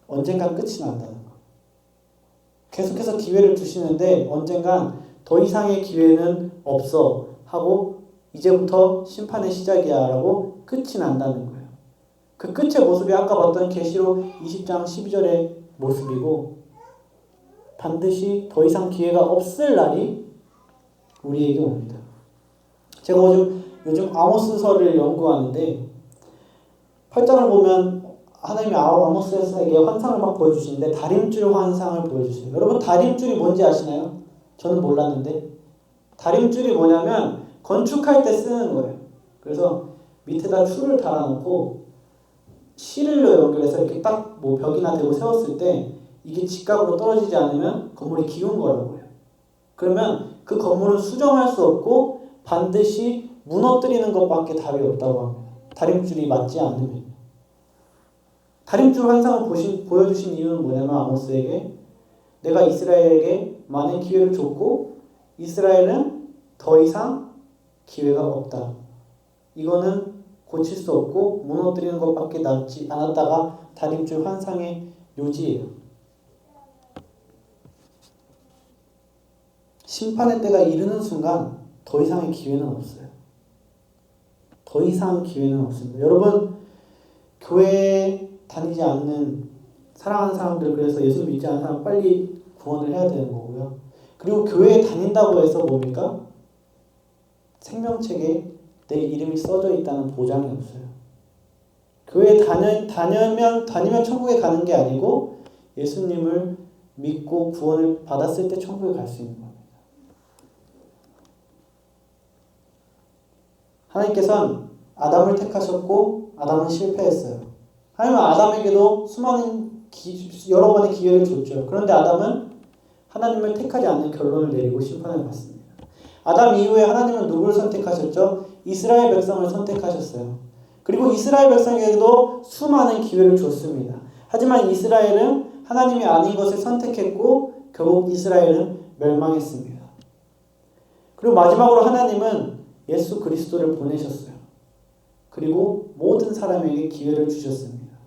언젠간 끝이 난다는 거. 계속해서 기회를 주시는데 언젠간 더 이상의 기회는 없어 하고 이제부터 심판의 시작이야 라고 끝이 난다는 거예요. 그 끝의 모습이 아까 봤던 계시록 20장 12절의 모습이고 반드시 더 이상 기회가 없을 날이 우리에게 옵니다. 제가 요즘 아모스서를 연구하는데 8장을 보면 하나님이 아모스에게 환상을 막 보여주시는데 다림줄 환상을 보여주세요. 여러분 다림줄이 뭔지 아시나요? 저는 몰랐는데 다림줄이 뭐냐면 건축할 때 쓰는 거예요. 그래서 밑에다 줄을 달아놓고 실로 연결해서 이렇게 딱 뭐 벽이나 대고 세웠을 때 이게 직각으로 떨어지지 않으면 건물이 기운 거라고 해요. 그러면 그 건물은 수정할 수 없고 반드시 무너뜨리는 것밖에 답이 없다고 합니다. 다림줄이 맞지 않으면. 다림줄 환상을 보여주신 이유는 뭐냐면 아모스에게 내가 이스라엘에게 많은 기회를 줬고 이스라엘은 더 이상 기회가 없다. 이거는 고칠 수 없고 무너뜨리는 것밖에 남지 않았다가 다림줄 환상의 요지예요. 심판의 때가 이르는 순간 더 이상의 기회는 없어요. 더 이상 기회는 없습니다. 여러분, 교회에 다니지 않는 사랑하는 사람들, 그래서 예수 믿지 않는 사람 빨리 구원을 해야 되는 거고요. 그리고 교회에 다닌다고 해서 뭡니까? 생명책에 내 이름이 써져 있다는 보장이 없어요. 교회에 다니면 천국에 가는 게 아니고 예수님을 믿고 구원을 받았을 때 천국에 갈 수 있는 겁니다. 하나님께서는 아담을 택하셨고 아담은 실패했어요. 하나님은 아담에게도 여러 번의 기회를 줬죠. 그런데 아담은 하나님을 택하지 않는 결론을 내리고 심판을 받습니다. 아담 이후에 하나님은 누구를 선택하셨죠? 이스라엘 백성을 선택하셨어요. 그리고 이스라엘 백성에게도 수많은 기회를 줬습니다. 하지만 이스라엘은 하나님이 아닌 것을 선택했고 결국 이스라엘은 멸망했습니다. 그리고 마지막으로 하나님은 예수 그리스도를 보내셨어요. 그리고 모든 사람에게 기회를 주셨습니다.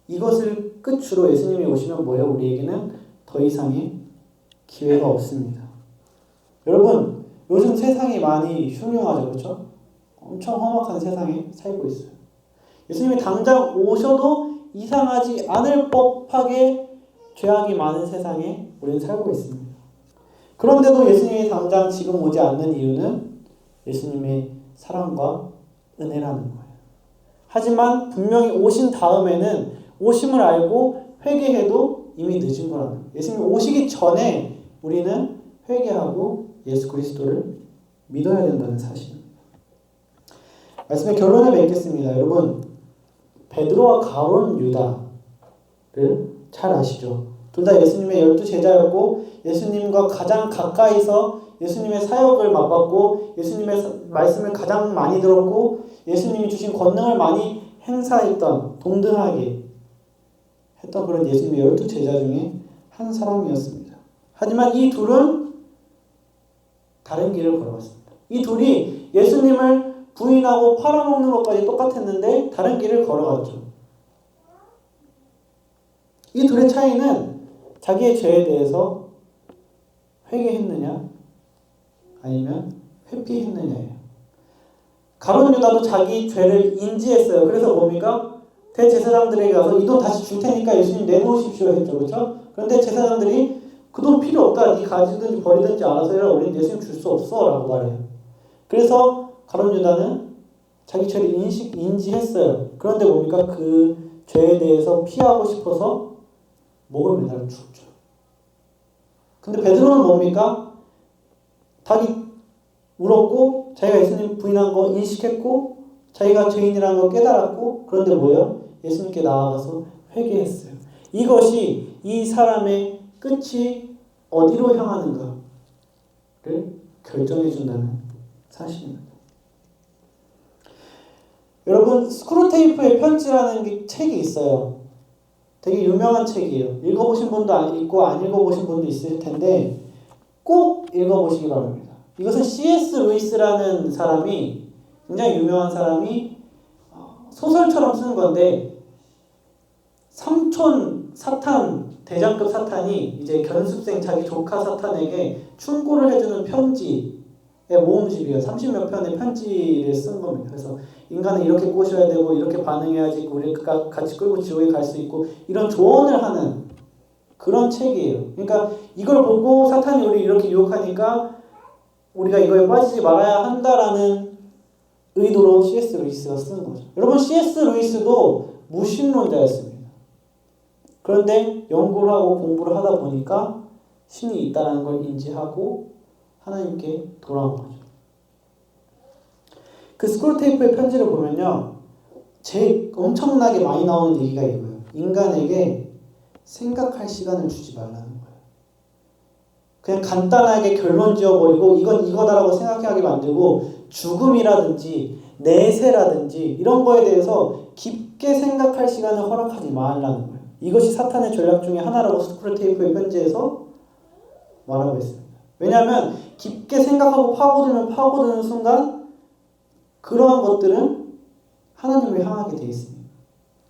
이것을 끝으로 예수님이 오시면 뭐예요? 우리에게는 더 이상의 기회가 없습니다. 여러분, 요즘 세상이 많이 흉흉하죠, 그렇죠? 엄청 험악한 세상에 살고 있어요. 예수님이 당장 오셔도 이상하지 않을 법하게 죄악이 많은 세상에 우리는 살고 있습니다. 그런데도 예수님이 당장 지금 오지 않는 이유는 예수님의 사랑과 은혜라는 거예요. 하지만 분명히 오신 다음에는 오심을 알고 회개해도 이미 늦은 거라는 거예요. 예수님이 오시기 전에 우리는 회개하고 예수 그리스도를 믿어야 된다는 사실입니다. 말씀의 결론을 맺겠습니다. 여러분, 베드로와 가룟 유다를 잘 아시죠? 둘 다 예수님의 12제자였고 예수님과 가장 가까이서 예수님의 사역을 맛봤고 예수님의 말씀을 가장 많이 들었고 예수님이 주신 권능을 많이 행사했던, 동등하게 했던 그런 예수님의 12제자 중에 한 사람이었습니다. 하지만 이 둘은 다른 길을 걸어갔습니다. 이 둘이 예수님을 부인하고 팔아먹는 것까지 똑같았는데 다른 길을 걸어갔죠. 이 둘의 차이는 자기의 죄에 대해서 회개했느냐 아니면 회피했느냐예요. 가룟 유다도 자기 죄를 인지했어요. 그래서 뭡니까? 대제사장들에게 가서 이 돈 다시 줄 테니까 예수님 내놓으십시오 했죠. 그렇죠? 그런데 제사장들이 그 돈 필요 없다. 네 가지든지 버리든지 알아서 해라. 우리는 예수님 줄 수 없어 라고 말해요. 그래서 가룟 유다는 자기 죄를 인지했어요. 그런데 뭡니까? 그 죄에 대해서 피하고 싶어서 목을 매달아 죽죠. 근데 베드로는 뭡니까? 닭이 울었고 자기가 예수님 부인한 거 인식했고 자기가 죄인이라는 거 깨달았고 그런데 뭐예요? 예수님께 나아가서 회개했어요. 이것이 이 사람의 끝이 어디로 향하는가를 결정해 준다는 사실입니다. 여러분, 스크루테이프의 편지라는 책이 있어요. 되게 유명한 책이에요. 읽어보신 분도 있고 안 읽어보신 분도 있을 텐데 꼭 읽어보시기 바랍니다. 이것은 C.S. 루이스라는 사람이, 굉장히 유명한 사람이 소설처럼 쓰는 건데 삼촌 사탄, 대장급 사탄이 이제 견습생 자기 조카 사탄에게 충고를 해주는 편지의 모음집이에요. 30몇 편의 편지를 쓴 겁니다. 그래서 인간은 이렇게 꼬셔야 되고 이렇게 반응해야지 우리가 같이 끌고 지옥에 갈 수 있고 이런 조언을 하는 그런 책이에요. 그러니까 이걸 보고 사탄이 우리 이렇게 유혹하니까 우리가 이거에 빠지지 말아야 한다라는 의도로 C.S. 루이스가 쓰는 거죠. 여러분, C.S. 루이스도 무신론자였습니다. 그런데 연구를 하고 공부를 하다 보니까 신이 있다는 걸 인지하고 하나님께 돌아온 거죠. 그 스크루테이프의 편지를 보면요. 제일 엄청나게 많이 나오는 얘기가 이거예요. 인간에게 생각할 시간을 주지 말라는 거예요. 그냥 간단하게 결론 지어버리고 이건 이거다라고 생각하게 만들고 죽음이라든지 내세라든지 이런 거에 대해서 깊게 생각할 시간을 허락하지 말라는 거예요. 이것이 사탄의 전략 중에 하나라고 스크루테이프의 편지에서 말하고 있습니다. 왜냐하면 깊게 생각하고 파고드는 순간 그러한 것들은 하나님을 향하게 돼 있습니다.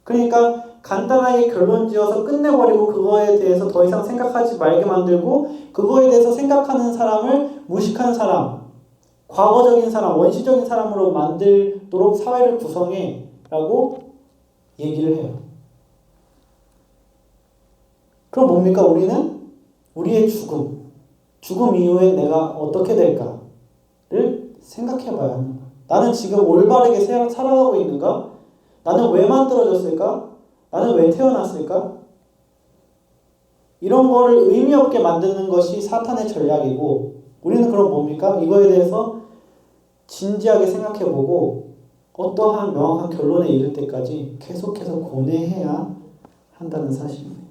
그러니까 간단하게 결론 지어서 끝내버리고 그거에 대해서 더 이상 생각하지 말게 만들고 그거에 대해서 생각하는 사람을 무식한 사람, 과거적인 사람, 원시적인 사람으로 만들도록 사회를 구성해 라고 얘기를 해요. 그럼 뭡니까? 우리는 우리의 죽음 이후에 내가 어떻게 될까를 생각해 봐야 하는 거예요. 나는 지금 올바르게 살아가고 있는가? 나는 왜 만들어졌을까? 나는 왜 태어났을까? 이런 거를 의미 없게 만드는 것이 사탄의 전략이고 우리는 그럼 뭡니까? 이거에 대해서 진지하게 생각해보고 어떠한 명확한 결론에 이를 때까지 계속해서 고뇌해야 한다는 사실입니다.